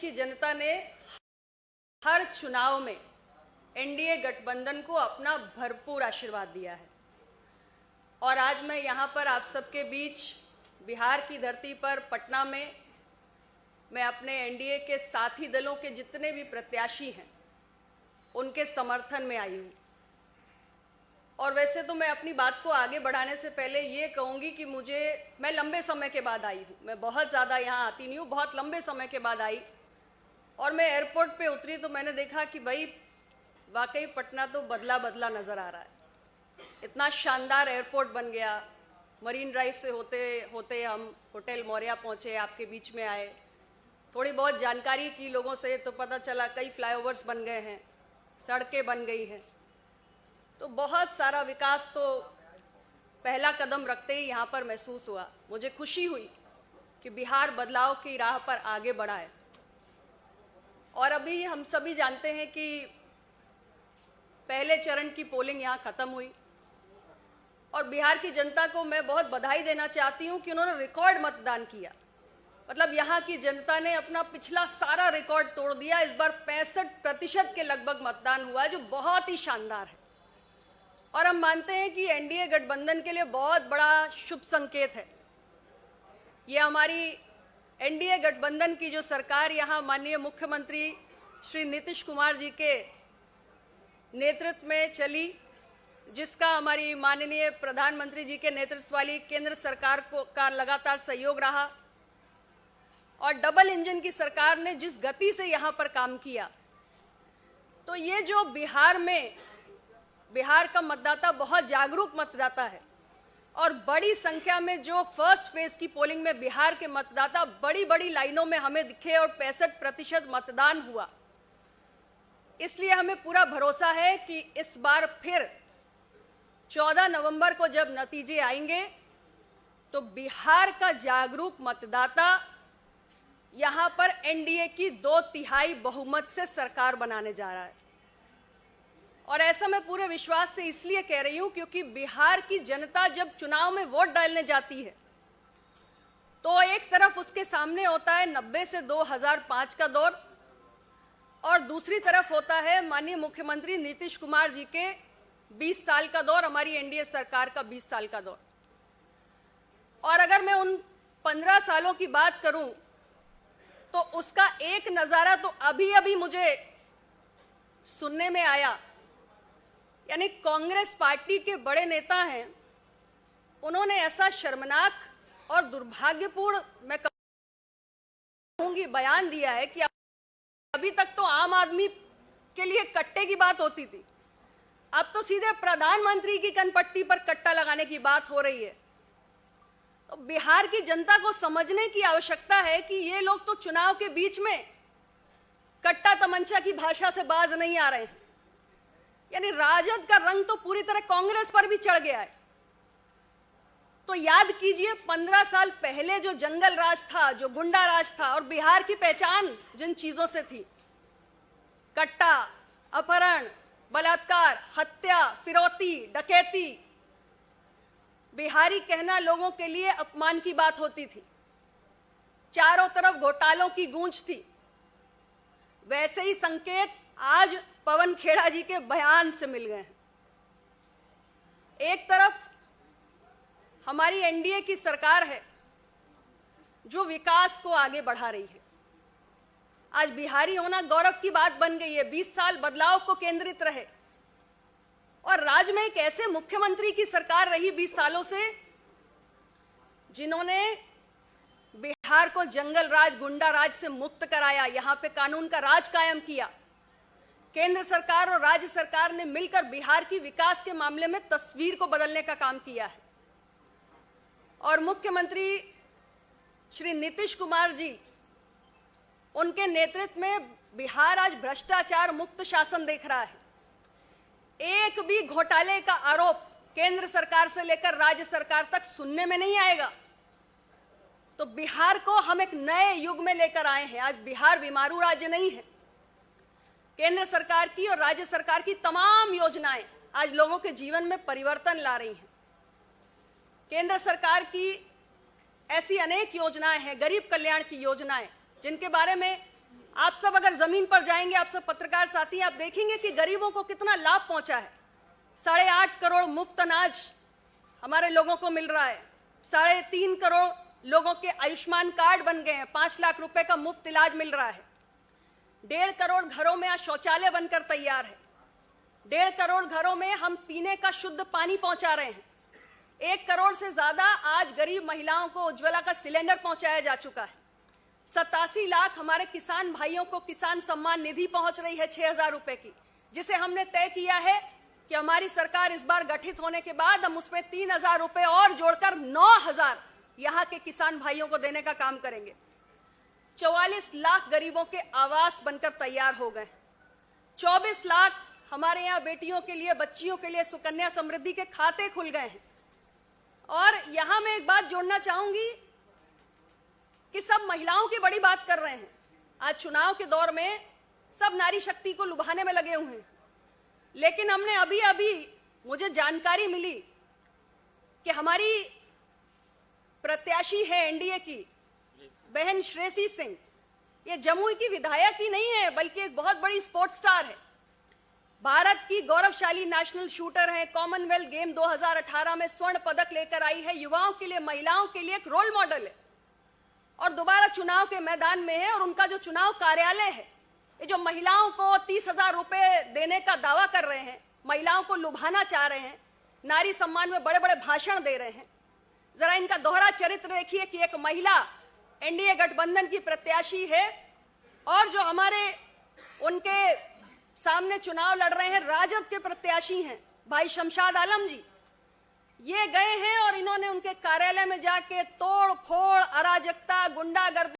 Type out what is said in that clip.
की जनता ने हर चुनाव में एनडीए गठबंधन को अपना भरपूर आशीर्वाद दिया है और आज मैं यहाँ पर आप सबके बीच बिहार की धरती पर पटना में मैं अपने एनडीए के साथी दलों के जितने भी प्रत्याशी हैं उनके समर्थन में आई हूँ। और वैसे तो मैं अपनी बात को आगे बढ़ाने से पहले ये कहूँगी कि मैं लंबे समय के बाद आई हूँ। मैं बहुत ज़्यादा यहाँ आती नहीं हूँ, बहुत लंबे समय के बाद आई और मैं एयरपोर्ट पे उतरी तो मैंने देखा कि भाई वाकई पटना तो बदला बदला नज़र आ रहा है। इतना शानदार एयरपोर्ट बन गया। मरीन ड्राइव से होते होते हम होटल मौर्या पहुँचे, आपके बीच में आए, थोड़ी बहुत जानकारी की लोगों से तो पता चला कई फ्लाईओवर्स बन गए हैं, सड़कें बन गई हैं, तो बहुत सारा विकास तो पहला कदम रखते ही यहाँ पर महसूस हुआ। मुझे खुशी हुई कि बिहार बदलाव की राह पर आगे बढ़ा है। और अभी हम सभी जानते हैं कि पहले चरण की पोलिंग यहाँ ख़त्म हुई और बिहार की जनता को मैं बहुत बधाई देना चाहती हूँ कि उन्होंने रिकॉर्ड मतदान किया। मतलब यहाँ की जनता ने अपना पिछला सारा रिकॉर्ड तोड़ दिया। इस बार 65% के लगभग मतदान हुआ है, जो बहुत ही शानदार है और हम मानते हैं कि एनडीए गठबंधन के लिए बहुत बड़ा शुभ संकेत है। ये हमारी एनडीए गठबंधन की जो सरकार यहाँ माननीय मुख्यमंत्री श्री नीतीश कुमार जी के नेतृत्व में चली, जिसका हमारी माननीय प्रधानमंत्री जी के नेतृत्व वाली केंद्र सरकार का लगातार सहयोग रहा और डबल इंजन की सरकार ने जिस गति से यहाँ पर काम किया, तो ये जो बिहार का मतदाता बहुत जागरूक मतदाता है और बड़ी संख्या में जो फर्स्ट फेज की पोलिंग में बिहार के मतदाता बड़ी बड़ी लाइनों में हमें दिखे और 65% मतदान हुआ। इसलिए हमें पूरा भरोसा है कि इस बार फिर 14 नवंबर को जब नतीजे आएंगे तो बिहार का जागरूक मतदाता यहाँ पर एनडीए की 2/3 बहुमत से सरकार बनाने जा रहा है। और ऐसा मैं पूरे विश्वास से इसलिए कह रही हूं क्योंकि बिहार की जनता जब चुनाव में वोट डालने जाती है तो एक तरफ उसके सामने होता है 90 से 2005 का दौर और दूसरी तरफ होता है माननीय मुख्यमंत्री नीतीश कुमार जी के 20 साल का दौर, हमारी एनडीए सरकार का 20 साल का दौर। और अगर मैं उन 15 सालों की बात करूं तो उसका एक नजारा तो अभी अभी मुझे सुनने में आया। यानी कांग्रेस पार्टी के बड़े नेता हैं, उन्होंने ऐसा शर्मनाक और दुर्भाग्यपूर्ण मैं कहूंगी बयान दिया है कि अभी तक तो आम आदमी के लिए कट्टे की बात होती थी, अब तो सीधे प्रधानमंत्री की कनपट्टी पर कट्टा लगाने की बात हो रही है। तो बिहार की जनता को समझने की आवश्यकता है कि ये लोग तो चुनाव के बीच में कट्टा तमंचा की भाषा से बाज नहीं आ रहे हैं। यानी राजद का रंग तो पूरी तरह कांग्रेस पर भी चढ़ गया है। तो याद कीजिए 15 साल पहले जो जंगल राज था, जो गुंडा राज था और बिहार की पहचान जिन चीजों से थी, कट्टा, अपहरण, बलात्कार, हत्या, फिरौती, डकैती, बिहारी कहना लोगों के लिए अपमान की बात होती थी। चारों तरफ घोटालों की गूंज थी। वैसे ही संकेत आज पवन खेड़ा जी के बयान से मिल गए हैं। एक तरफ हमारी एनडीए की सरकार है जो विकास को आगे बढ़ा रही है। आज बिहारी होना गौरव की बात बन गई है। 20 साल बदलाव को केंद्रित रहे और राज्य में एक ऐसे मुख्यमंत्री की सरकार रही 20 सालों से जिन्होंने बिहार को जंगल राज, गुंडा राज से मुक्त कराया, यहां पे कानून का राज कायम किया। केंद्र सरकार और राज्य सरकार ने मिलकर बिहार की विकास के मामले में तस्वीर को बदलने का काम किया है। और मुख्यमंत्री श्री नीतीश कुमार जी, उनके नेतृत्व में बिहार आज भ्रष्टाचार मुक्त शासन देख रहा है। एक भी घोटाले का आरोप केंद्र सरकार से लेकर राज्य सरकार तक सुनने में नहीं आएगा। तो बिहार को हम एक नए युग में लेकर आए हैं। आज बिहार बीमारू राज्य नहीं है। केंद्र सरकार की और राज्य सरकार की तमाम योजनाएं आज लोगों के जीवन में परिवर्तन ला रही हैं। केंद्र सरकार की ऐसी अनेक योजनाएं हैं, गरीब कल्याण की योजनाएं, जिनके बारे में आप सब अगर जमीन पर जाएंगे, आप सब पत्रकार साथी, आप देखेंगे कि गरीबों को कितना लाभ पहुंचा है। 8.5 करोड़ मुफ्त अनाज हमारे लोगों को मिल रहा है। 3.5 करोड़ लोगों के आयुष्मान कार्ड बन गए हैं। 5 लाख रुपए का मुफ्त इलाज मिल रहा है। 1.5 करोड़ घरों में आज शौचालय बनकर तैयार है। 1.5 करोड़ घरों में हम पीने का शुद्ध पानी पहुंचा रहे हैं। 1 करोड़ से ज्यादा आज गरीब महिलाओं को उज्ज्वला का सिलेंडर पहुंचाया जा चुका है। 87 लाख हमारे किसान भाइयों को किसान सम्मान निधि पहुंच रही है 6,000 रुपए की, जिसे हमने तय किया है कि हमारी सरकार इस बार गठित होने के बाद हम उसमें 3,000 रुपए और जोड़कर 9,000 यहां के किसान भाइयों को देने का काम करेंगे। 44 लाख गरीबों के आवास बनकर तैयार हो गए। 24 लाख हमारे यहाँ बेटियों के लिए, बच्चियों के लिए सुकन्या समृद्धि के खाते खुल गए हैं। और यहां मैं एक बात जोड़ना चाहूंगी कि सब महिलाओं की बड़ी बात कर रहे हैं। आज चुनाव के दौर में सब नारी शक्ति को लुभाने में लगे हुए हैं, लेकिन हमने अभी मुझे जानकारी मिली कि हमारी प्रत्याशी है एनडीए की बहन श्रेयसी सिंह, ये जमुई की विधायक ही नहीं है बल्कि एक बहुत बड़ी स्पोर्ट्स स्टार है। भारत की गौरवशाली नेशनल शूटर है। कॉमनवेल्थ गेम 2018 में स्वर्ण पदक लेकर आई है। युवाओं के लिए, महिलाओं के लिए एक रोल मॉडल है और दोबारा चुनाव के मैदान में है। और उनका जो चुनाव कार्यालय है, ये जो महिलाओं को 30,000 रुपए देने का दावा कर रहे हैं, महिलाओं को लुभाना चाह रहे हैं, नारी सम्मान में बड़े बड़े भाषण दे रहे हैं, जरा इनका दोहरा चरित्र देखिए कि एक महिला एनडीए गठबंधन की प्रत्याशी है और जो हमारे उनके सामने चुनाव लड़ रहे हैं राजद के प्रत्याशी हैं भाई शमशाद आलम जी। ये गए हैं और इन्होंने उनके कार्यालय में जाके तोड़ फोड़, अराजकता, गुंडागर्दी